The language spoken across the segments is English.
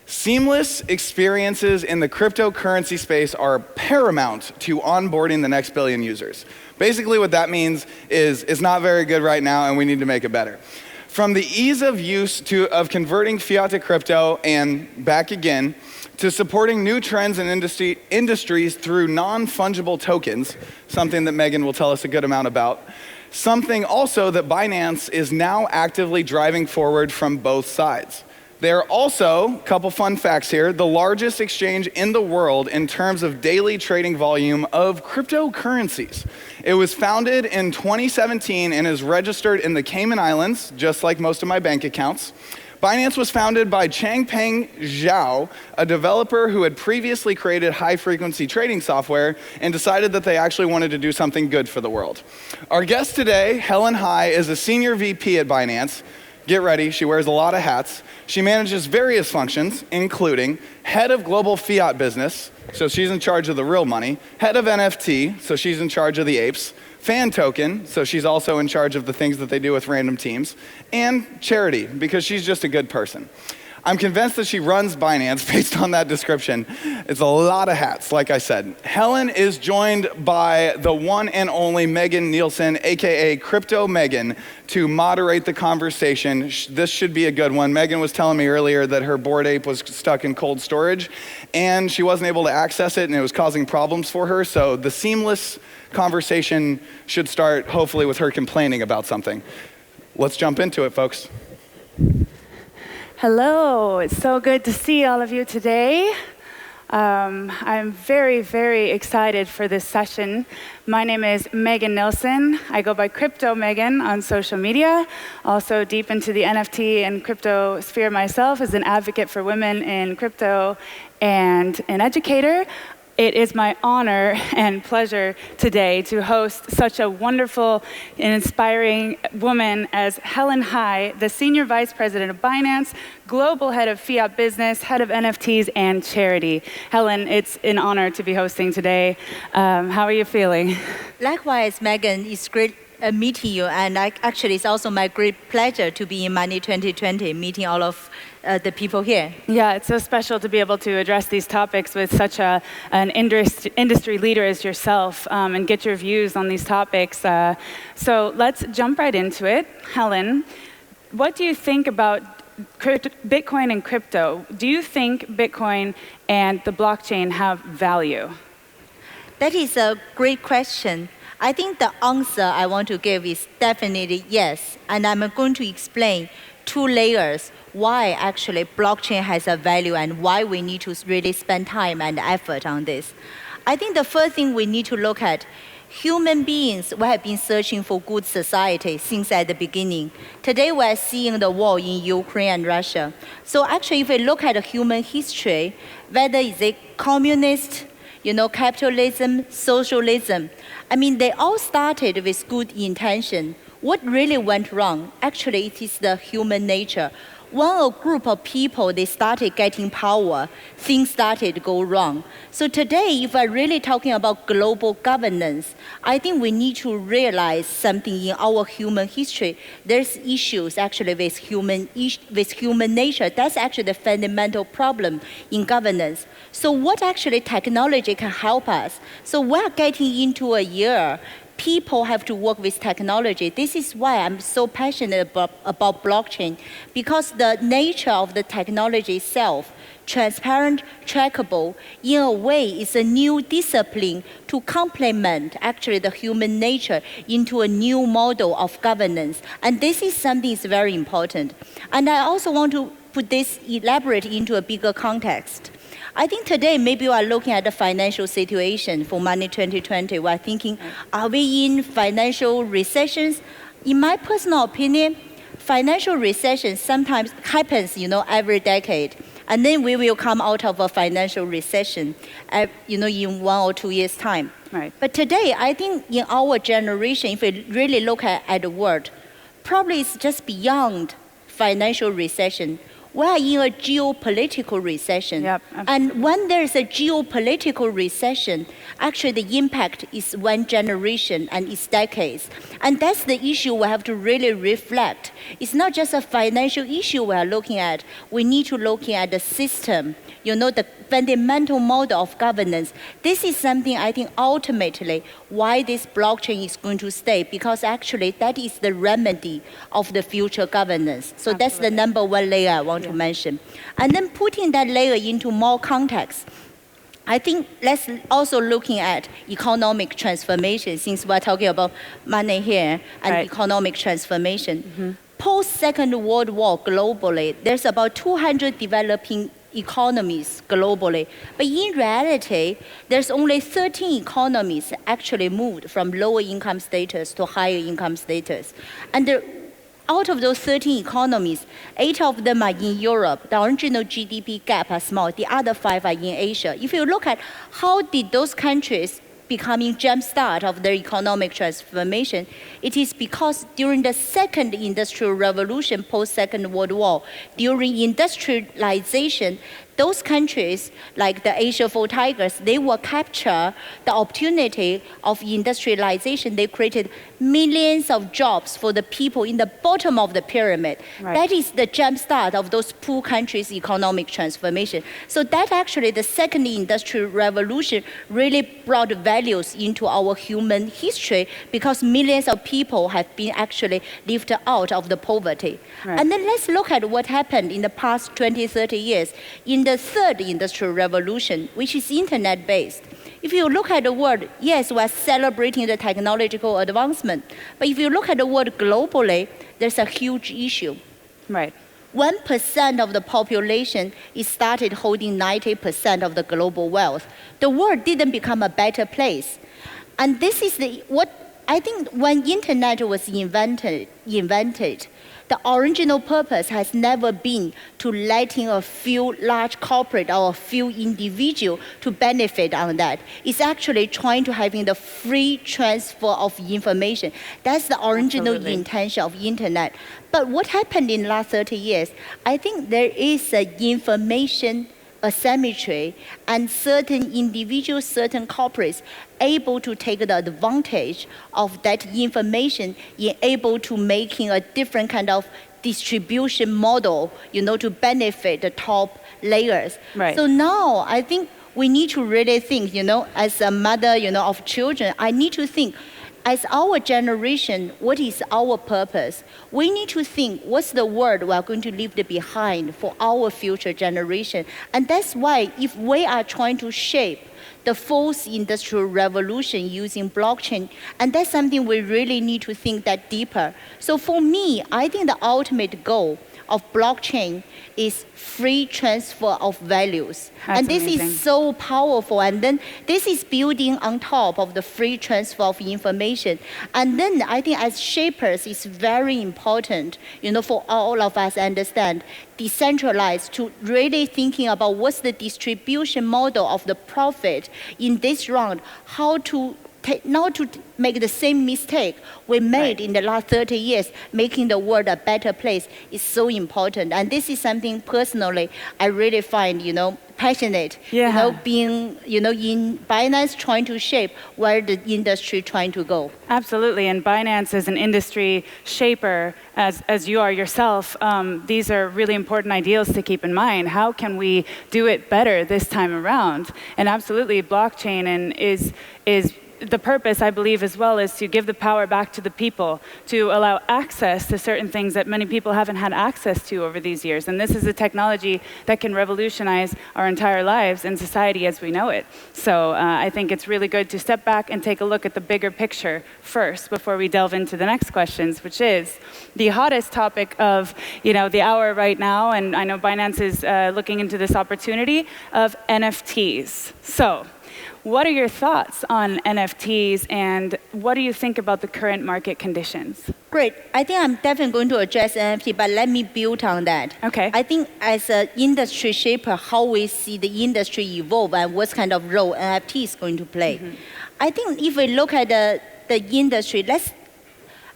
Seamless experiences in the cryptocurrency space are paramount to onboarding the next billion users. Basically what that means is it's not very good right now and we need to make it better. From the ease of use of converting fiat to crypto and back again, to supporting new trends in industries through non-fungible tokens, something that Megan will tell us a good amount about, something also that Binance is now actively driving forward from both sides. They're also, a couple fun facts here, the largest exchange in the world in terms of daily trading volume of cryptocurrencies. It was founded in 2017 and is registered in the Cayman Islands, just like most of my bank accounts. Binance was founded by Changpeng Zhao, a developer who had previously created high-frequency trading software and decided that they actually wanted to do something good for the world. Our guest today, Helen Hai, is a senior VP at Binance. Get ready, she wears a lot of hats. She manages various functions, including head of global fiat business, so she's in charge of the real money, head of NFT, so she's in charge of the apes, fan token, so she's also in charge of the things that they do with random teams, and charity, because she's just a good person. I'm convinced that she runs Binance based on that description. It's a lot of hats, like I said. Helen is joined by the one and only Megan Nielsen, AKA Crypto Megan, to moderate the conversation. This should be a good one. Megan was telling me earlier that her Bored Ape was stuck in cold storage and she wasn't able to access it and it was causing problems for her. So the seamless conversation should start hopefully with her complaining about something. Let's jump into it, folks. Hello, it's so good to see all of you today. I'm very, very excited for this session. My name is Megan Nielsen. I go by Crypto Megan on social media. Also deep into the NFT and crypto sphere myself as an advocate for women in crypto and an educator. It is my honor and pleasure today to host such a wonderful and inspiring woman as Helen Hai, the Senior Vice President of Binance, Global Head of Fiat Business, Head of NFTs, and Charity. Helen, it's an honor to be hosting today. How are you feeling? Likewise, Megan, it's great meeting you, and actually it's also my great pleasure to be in Money 2020, meeting all of the people here. Yeah, it's so special to be able to address these topics with such an industry leader as yourself and get your views on these topics. So let's jump right into it. Helen, what do you think about Bitcoin and crypto? Do you think Bitcoin and the blockchain have value? That is a great question. I think the answer I want to give is definitely yes, and I'm going to explain two layers why actually blockchain has a value and why we need to really spend time and effort on this. I think the first thing we need to look at, human beings, we have been searching for good society since at the beginning. Today we are seeing the war in Ukraine and Russia. So actually if we look at the human history, whether it's a communist, capitalism, socialism, they all started with good intention. What really went wrong? Actually, it is the human nature. When a group of people, they started getting power, things started to go wrong. So today, if we're really talking about global governance, I think we need to realize something in our human history. There's issues actually with human nature. That's actually the fundamental problem in governance. So what actually technology can help us? So we're getting into a year people have to work with technology. This is why I'm so passionate about blockchain, because the nature of the technology itself, transparent, trackable, in a way is a new discipline to complement actually the human nature into a new model of governance. And this is something that's very important. And I also want to put this elaborate into a bigger context. I think today maybe we are looking at the financial situation for Money 2020. We're thinking, are we in financial recessions? In my personal opinion, financial recession sometimes happens, every decade. And then we will come out of a financial recession, in 1 or 2 years' time. Right. But today, I think in our generation, if we really look at the world, probably it's just beyond financial recession. we are in a geopolitical recession. Yep. And when there is a geopolitical recession, actually the impact is one generation and it's decades. And that's the issue we have to really reflect. It's not just a financial issue we are looking at. We need to look at the system, the fundamental model of governance. This is something I think ultimately why this blockchain is going to stay, because actually that is the remedy of the future governance. So Absolutely. that's the number one layer I want to mention. And then putting that layer into more context, I think let's also looking at economic transformation, since we're talking about money here and Right. economic transformation. Post-Second World War globally, there's about 200 developing economies globally. But in reality, there's only 13 economies actually moved from lower income status to higher income status. And out of those 13 economies, 8 of them are in Europe. The original GDP gap is small. The other 5 are in Asia. If you look at how did those countries becoming jumpstart of their economic transformation, it is because during the second industrial revolution, post-Second World War, during industrialization, those countries, like the Asia Four Tigers, they will capture the opportunity of industrialization. They created millions of jobs for the people in the bottom of the pyramid. Right. That is the jumpstart of those poor countries' economic transformation. So that actually, the second industrial revolution really brought values into our human history, because millions of people have been actually lifted out of the poverty. Right. And then let's look at what happened in the past 20, 30 years. In the third industrial revolution, which is internet-based, if you look at the world, yes, we're celebrating the technological advancement, but if you look at the world globally, there's a huge issue. Right. 1% of the population is started holding 90% of the global wealth. The world didn't become a better place. And this is what I think when internet was invented, the original purpose has never been to letting a few large corporate or a few individual to benefit on that. It's actually trying to having the free transfer of information. That's the original Absolutely. intention of internet. But what happened in the last 30 years, I think there is an information asymmetry, and certain individuals, certain corporates able to take the advantage of that information, able to making a different kind of distribution model, to benefit the top layers. Right. So now I think we need to really think, as a mother, of children, I need to think, as our generation, what is our purpose? We need to think, what's the world we are going to leave behind for our future generation? And that's why if we are trying to shape the fourth industrial revolution using blockchain, and that's something we really need to think that deeper. So for me, I think the ultimate goal of blockchain is free transfer of values. That's and this amazing. is so powerful. And then this is building on top of the free transfer of information. And then I think as shapers, it's very important, for all of us to understand, decentralized, to really thinking about what's the distribution model of the profit in this round, how to not to make the same mistake we made in the last 30 years, making the world a better place is so important. And this is something personally I really find, passionate. Yeah. Being, in Binance trying to shape where the industry trying to go. Absolutely, and Binance is an industry shaper, as you are yourself. These are really important ideals to keep in mind. How can we do it better this time around? And absolutely, blockchain is the purpose, I believe, as well, is to give the power back to the people, to allow access to certain things that many people haven't had access to over these years. And this is a technology that can revolutionize our entire lives and society as we know it. So I think it's really good to step back and take a look at the bigger picture first before we delve into the next questions, which is the hottest topic of the hour right now. And I know Binance is looking into this opportunity of NFTs. So what are your thoughts on NFTs, and what do you think about the current market conditions? Great. I think I'm definitely going to address NFT, but let me build on that. Okay. I think as an industry shaper, how we see the industry evolve and what kind of role NFT is going to play. I think if we look at the industry,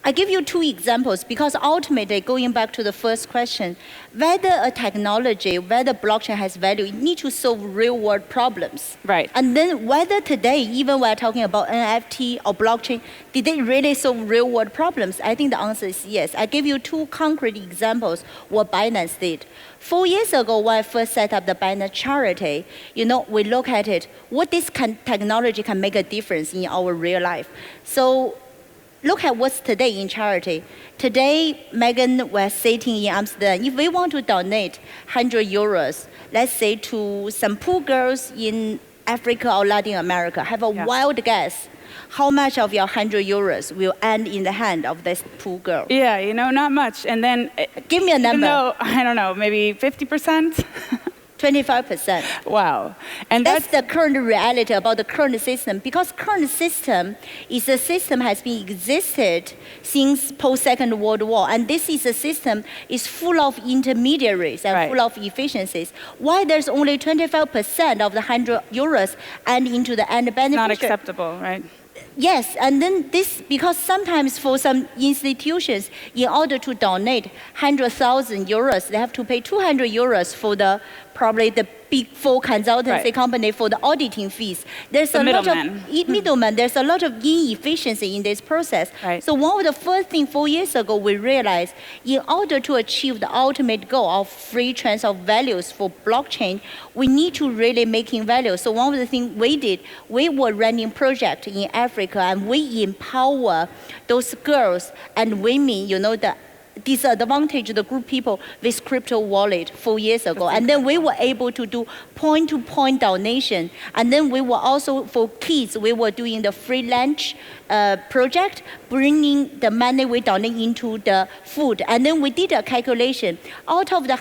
I give you two examples because ultimately, going back to the first question, whether a technology, whether blockchain has value, it needs to solve real-world problems. Right. And then whether today, even we're talking about NFT or blockchain, did they really solve real-world problems? I think the answer is yes. I give you two concrete examples what Binance did. 4 years ago, when I first set up the Binance charity, we look at it, what this technology can make a difference in our real life. So look at what's today in charity. Today, Megan was sitting in Amsterdam. If we want to donate 100 euros, let's say to some poor girls in Africa or Latin America, have a wild guess. How much of your 100 euros will end in the hand of this poor girl? Yeah, not much. And then, give me a number. No, I don't know, maybe 50%? 25%. Wow. And that's the current reality about the current system, because current system is a system has been existed since post-Second World War, and this is a system is full of intermediaries and full of efficiencies. Why there's only 25% of the 100 euros and into the end beneficiary? Not acceptable, right? Yes, and then this, because sometimes for some institutions, in order to donate 100,000 euros, they have to pay 200 euros for probably the big four consultancy company for the auditing fees. There's a lot of middlemen. There's a lot of inefficiency in this process. Right. So one of the first things 4 years ago we realized, in order to achieve the ultimate goal of free transfer of values for blockchain, we need to really making value. So one of the things we did, we were running project in Africa, and we empower those girls and women, the disadvantaged group people with crypto wallet 4 years ago. And then we were able to do point-to-point donation. And then we were also, for kids, we were doing the free lunch project, bringing the money we donate into the food. And then we did a calculation. Out of the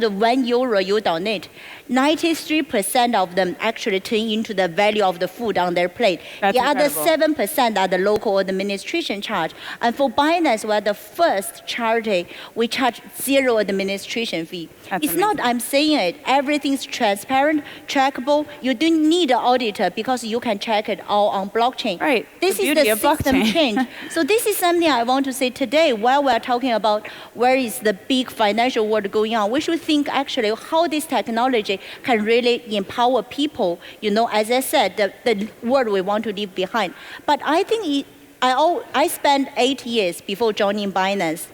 1 euro you donate, 93% of them actually turn into the value of the food on their plate. That's the other incredible. 7% are the local administration charge. And for Binance, we're the first charity, we charge 0 administration fee. That's it's amazing. not I'm saying it, everything's transparent, trackable. You don't need an auditor because you can check it all on blockchain. Right. This The is beauty the of system blockchain. change. So this is something I want to say today while we're talking about where is the big financial world going on. We should think actually how this technology can really empower people, as I said, the world we want to leave behind. But I think I spent 8 years before joining Binance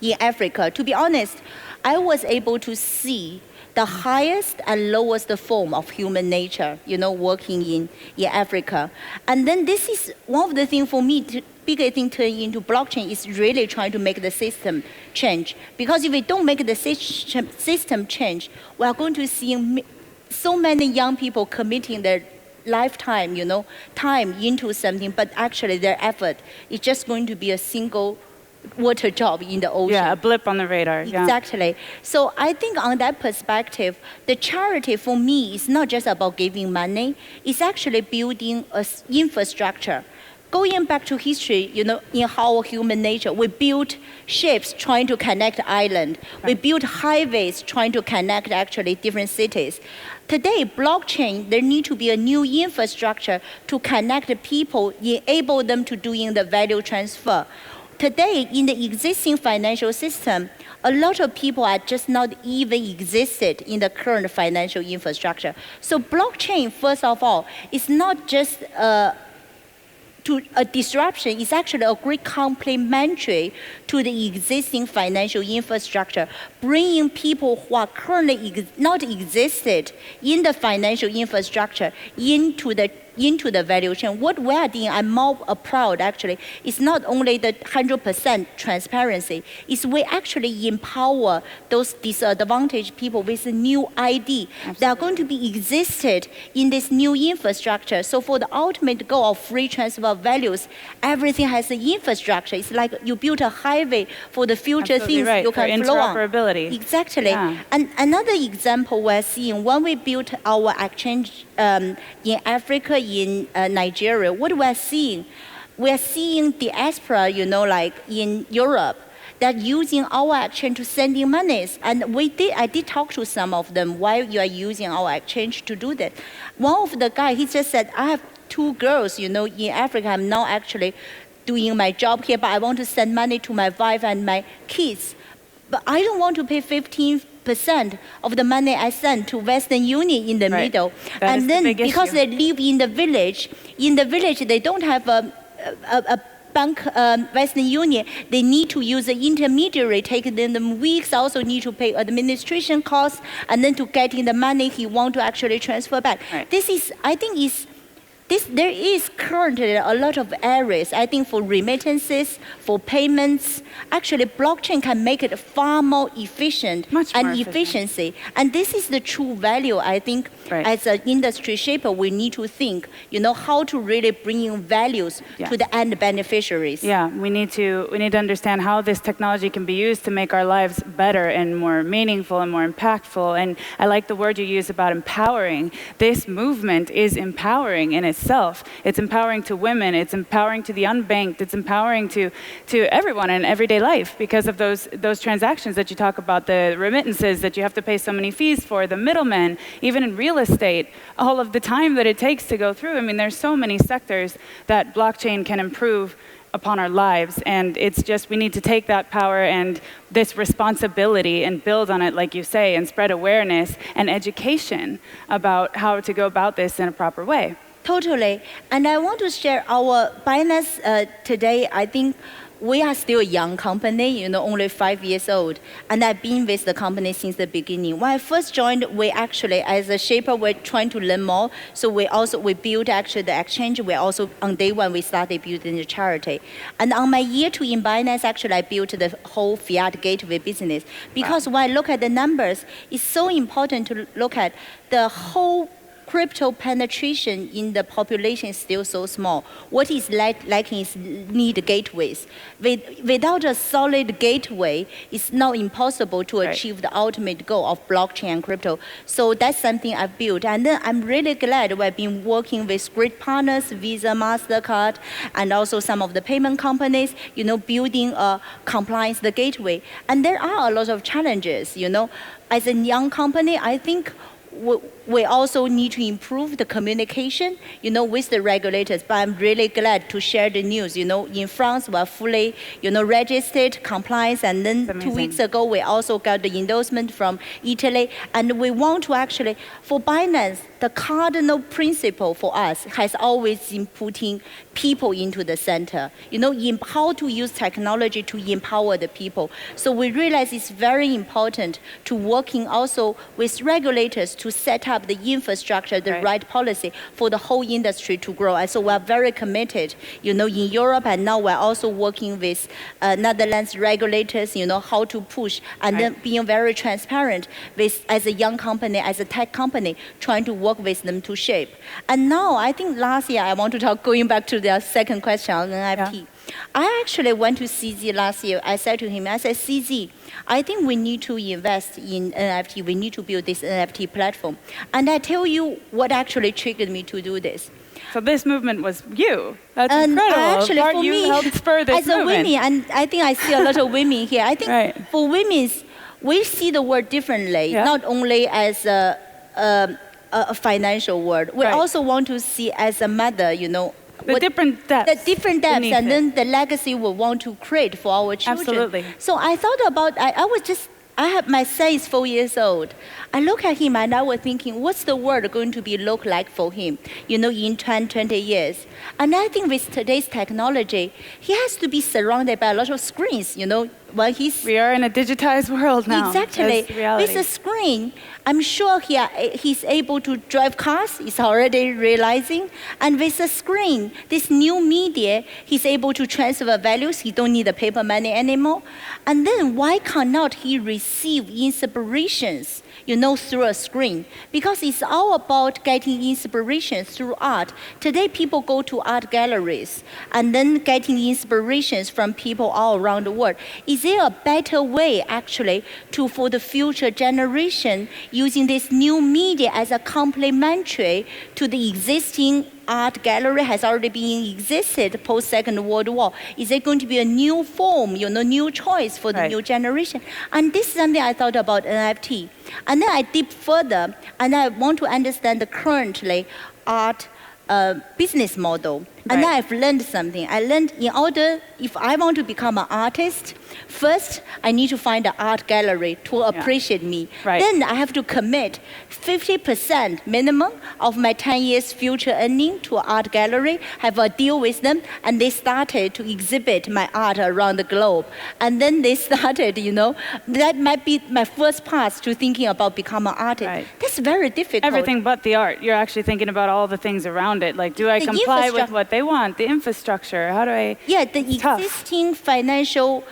in Africa. To be honest, I was able to see the highest and lowest form of human nature, working in Africa. And then this is one of the things for me, bigger thing turning into blockchain is really trying to make the system change. Because if we don't make the system change, we are going to see so many young people committing their lifetime, time into something, but actually their effort is just going to be a single water job in the ocean. Yeah, a blip on the radar. Exactly. So I think on that perspective, the charity for me is not just about giving money, it's actually building an infrastructure. Going back to history, in our human nature, we built ships trying to connect islands. We built highways trying to connect actually different cities. Today, blockchain, there need to be a new infrastructure to connect people, enable them to doing the value transfer. Today, in the existing financial system, a lot of people are just not even existed in the current financial infrastructure. So blockchain, first of all, is not just a disruption, it's actually a great complementary to the existing financial infrastructure, bringing people who are currently not existed in the financial infrastructure into the value chain. What we are doing, I'm more proud actually, is not only the 100% transparency, is we actually empower those disadvantaged people with a new ID. Absolutely. They are going to be existed in this new infrastructure. So for the ultimate goal of free transfer of values, everything has an infrastructure. It's like you build a highway for the future things you can flow on. Interoperability. Exactly. Yeah. And another example we're seeing, when we built our exchange in Africa, in Nigeria, what we're seeing diaspora, like in Europe, that using our exchange to sending monies. And I did talk to some of them why you are using our exchange to do that. One of the guys, he just said, I have 2 girls, in Africa. I'm now actually doing my job here, but I want to send money to my wife and my kids. But I don't want to pay 15% of the money I send to Western Union in the middle. That and then because issue. they live in the village they don't have a bank, Western Union, they need to use an intermediary, taking them weeks, also need to pay administration costs, and then to getting the money he want to actually transfer back. Right. This is, I think, there is currently a lot of areas, I think, for remittances, for payments. Actually, blockchain can make it far more efficient Much more and efficient. efficiency. And this is the true value, I think, Right. as an industry shaper, we need to think, how to really bring in values to the end beneficiaries. Yeah, we need to understand how this technology can be used to make our lives better and more meaningful and more impactful. And I like the word you use about empowering. This movement is empowering in itself. It's empowering to women, it's empowering to the unbanked, it's empowering to everyone in everyday life because of those transactions that you talk about, the remittances that you have to pay so many fees for, the middlemen, even in real estate, all of the time that it takes to go through. I mean, there's so many sectors that blockchain can improve upon our lives, and it's just we need to take that power and this responsibility and build on it, like you say, and spread awareness and education about how to go about this in a proper way. Totally. And I want to share our Binance today. I think we are still a young company, only 5 years old. And I've been with the company since the beginning. When I first joined, we actually, as a shaper, we're trying to learn more. So we built actually the exchange. We also, on day one, we started building the charity. And on my year two in Binance, actually, I built the whole fiat gateway business. Because when I look at the numbers, it's so important to look at the whole crypto penetration in the population is still so small. What is lacking is need gateways. Without a solid gateway, it's now impossible to achieve the ultimate goal of blockchain and crypto. So that's something I've built. And then I'm really glad we've been working with great partners, Visa, MasterCard, and also some of the payment companies, building a compliance, the gateway. And there are a lot of challenges, As a young company, I think we also need to improve the communication, with the regulators. But I'm really glad to share the news. In France, we're fully, registered, compliance, and then 2 weeks ago, we also got the endorsement from Italy. And we want to actually, for Binance, the cardinal principle for us has always been putting people into the center, in how to use technology to empower the people. So we realize it's very important to working also with regulators to set up the infrastructure, the right policy for the whole industry to grow. And so we're very committed, in Europe, and now we're also working with Netherlands regulators, how to push, and then being very transparent with, as a young company, as a tech company, trying to work with them to shape. And now, I think last year, I want to talk, going back to the second question on NFT. Yeah. I actually went to CZ last year. I said to him, CZ, I think we need to invest in NFT. We need to build this NFT platform. And I tell you what actually triggered me to do this. So this movement was you. That's incredible. Actually, for you me, helped spur this as a woman, and I think I see a lot of women here. I think for women, we see the world differently, not only as a financial word. We also want to see as a mother, the different depths. The different depths, and then the legacy we want to create for our children. Absolutely. So I thought about, I have my son is 4 years old. I look at him and I was thinking, what's the world going to be look like for him, in 10, 20 years? And I think with today's technology, he has to be surrounded by a lot of screens, We are in a digitized world now. Exactly. With a screen, I'm sure he's able to drive cars, he's already realizing. And with a screen, this new media, he's able to transfer values. He don't need the paper money anymore. And then why cannot he receive inspirations, through a screen? Because it's all about getting inspirations through art. Today, people go to art galleries and then getting inspirations from people all around the world. Is there a better way, actually, for the future generation using this new media as a complementary to the existing art gallery has already been existed post Second World War? Is there going to be a new form, new choice for the new generation? And this is something I thought about NFT. And then I dip further, and I want to understand the currently art business model. And Right. I've learned something. I learned if I want to become an artist, first I need to find an art gallery to appreciate me. Right. Then I have to commit 50% minimum of my 10 years future earning to an art gallery, have a deal with them, and they started to exhibit my art around the globe. And then they started, that might be my first pass to thinking about becoming an artist. Right. That's very difficult. Everything but the art. You're actually thinking about all the things around it. Like, do I The comply with infrastructure. what they want? The infrastructure. How do I? Yeah, the It's tough. existing financial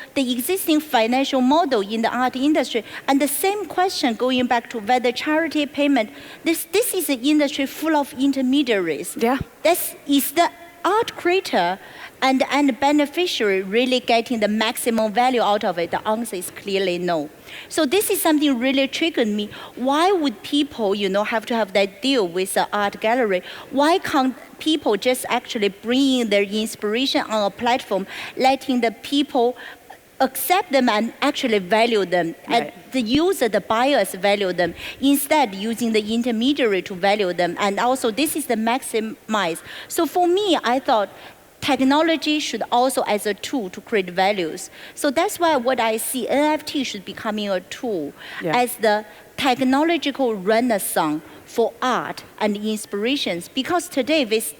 model in the art industry, and the same question going back to whether charity payment. This is an industry full of intermediaries. Yeah. Is the art creator and beneficiary really getting the maximum value out of it? The answer is clearly no. So this is something really triggered me. Why would people, have to have that deal with the art gallery? Why can't people just actually bring in their inspiration on a platform, letting the people accept them and actually value them, and Right. the user, the buyers value them, instead using the intermediary to value them. And also this is the maximize. So for me, I thought technology should also as a tool to create values. So that's why what I see, NFT should becoming a tool as the technological renaissance for art and inspirations. Because today with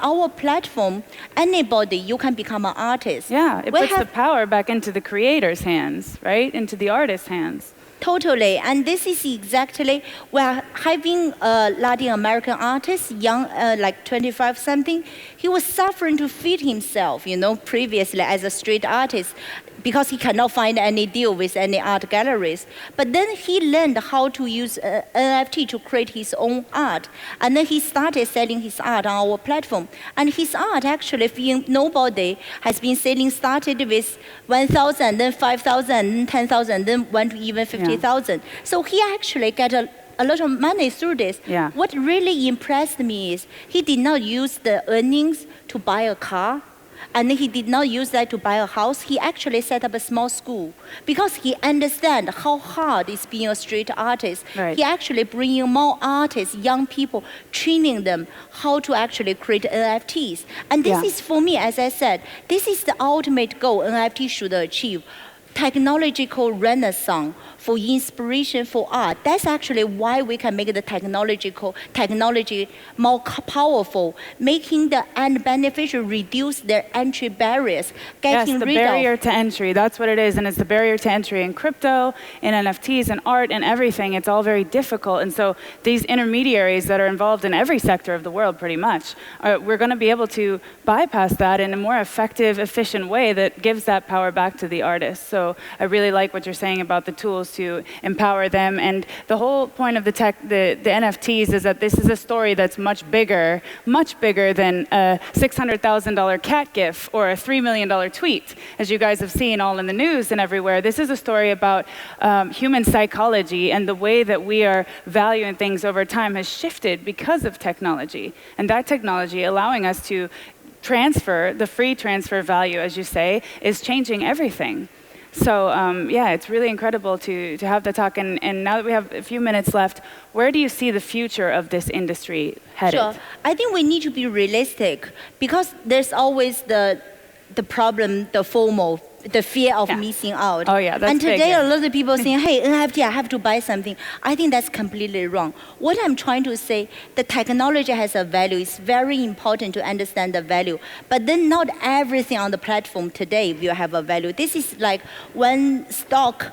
our platform, anybody, you can become an artist. Yeah, it We puts the have- power back into the creator's hands, right? Into the artist's hands. Totally, and this is exactly, we're having a Latin American artist, young, like 25 something. He was suffering to feed himself, previously as a street artist, because he cannot find any deal with any art galleries. But then he learned how to use NFT to create his own art. And then he started selling his art on our platform. And his art actually, nobody has been selling, started with 1,000, then 5,000, then 10,000, then went to even 50,000. So he actually got a lot of money through this. Yeah. What really impressed me is he did not use the earnings to buy a car. And he did not use that to buy a house. He actually set up a small school because he understands how hard it's being a street artist. Right. He actually bringing more artists, young people, training them how to actually create NFTs. And this is, for me, as I said, this is the ultimate goal NFT should achieve. Technological renaissance for inspiration for art. That's actually why we can make the technology more powerful, making the end beneficiary reduce their entry barriers, Yes, getting the rid barrier of. to entry. That's what it is, and it's the barrier to entry in crypto, in NFTs, and art, and everything. It's all very difficult, and so these intermediaries that are involved in every sector of the world, pretty much, we're going to be able to bypass that in a more effective, efficient way that gives that power back to the artist. So I really like what you're saying about the tools to empower them, and the whole point of the NFTs is that this is a story that's much bigger than a $600,000 cat gif or a $3 million tweet, as you guys have seen all in the news and everywhere. This is a story about human psychology, and the way that we are valuing things over time has shifted because of technology, and that technology allowing us to transfer, the free transfer value, as you say, is changing everything. So it's really incredible to have the talk. And now that we have a few minutes left, where do you see the future of this industry headed? Sure. I think we need to be realistic because there's always the problem, the FOMO, the fear of missing out. Oh, yeah, that's And big, today, yeah. a lot of people saying, hey, NFT, I have to buy something. I think that's completely wrong. What I'm trying to say, the technology has a value. It's very important to understand the value. But then not everything on the platform today will have a value. This is like when stock,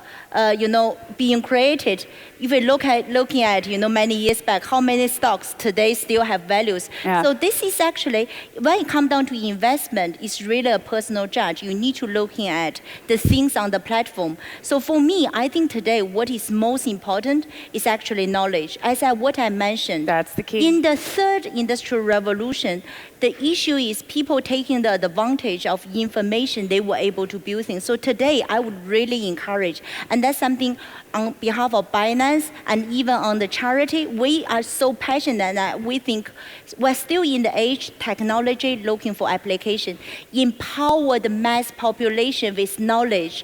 being created. If we looking at, many years back, how many stocks today still have values. Yeah. So this is actually, when it comes down to investment, it's really a personal judge. You need to looking at the things on the platform. So for me, I think today what is most important is actually knowledge. As what I mentioned, That's the key. in the third industrial revolution, the issue is people taking the advantage of information they were able to build things. So today, I would really encourage, and And that's something on behalf of Binance and even on the charity, we are so passionate that we think we're still in the age technology looking for application. Empower the mass population with knowledge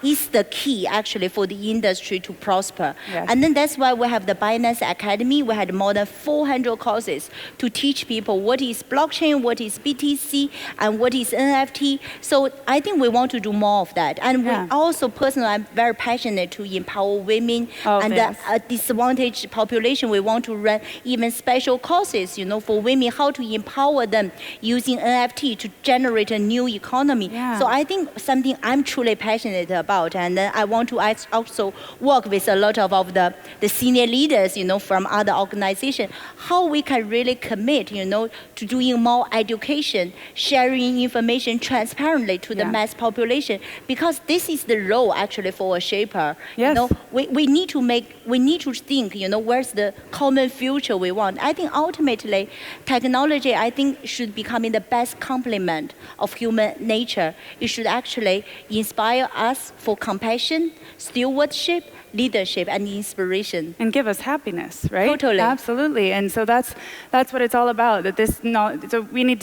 is the key actually for the industry to prosper. Yes. And then that's why we have the Binance Academy. We had more than 400 courses to teach people what is blockchain, what is BTC, and what is NFT. So I think we want to do more of that. And we also personally, I'm very passionate to empower women and the disadvantaged population. We want to run even special courses, for women, how to empower them using NFT to generate a new economy. Yeah. So I think something I'm truly passionate about. And then I want to also work with a lot of the senior leaders, from other organizations, how we can really commit, to doing more education, sharing information transparently to the mass population, because this is the role actually for a shaper. Yes. We need to think, where's the common future we want. I think ultimately, technology, I think, should become the best complement of human nature. It should actually inspire us for compassion, stewardship, leadership, and inspiration. And give us happiness, right? Totally. Absolutely. And so that's what it's all about. So we need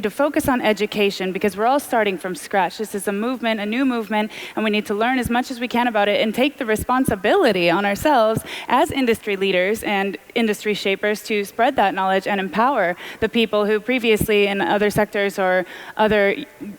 to focus on education because we're all starting from scratch. This is a movement, a new movement, and we need to learn as much as we can about it and take the responsibility on ourselves as industry leaders and industry shapers to spread that knowledge and empower the people who previously in other sectors or other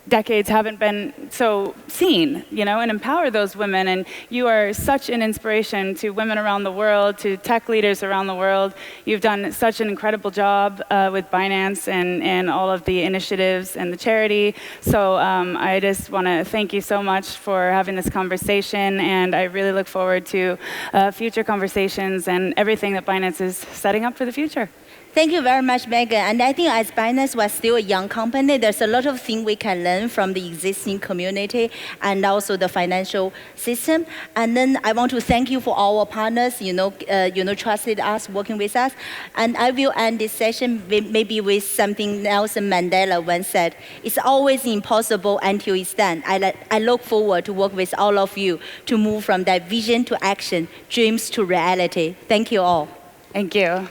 decades haven't been so seen, and empower those women. And you are such an inspiration to women around the world, to tech leaders around the world. You've done such an incredible job with Binance and all of the initiatives and the charity. So I just want to thank you so much for having this conversation, and I really look forward to future conversations and everything that Binance is setting up for the future. Thank you very much, Megan. And I think as Binance was still a young company, there's a lot of things we can learn from the existing community and also the financial system. And then I want to thank you for our partners, trusted us, working with us. And I will end this session maybe with something Nelson Mandela once said: "It's always impossible until it's done." I look forward to work with all of you to move from that vision to action, dreams to reality. Thank you all. Thank you.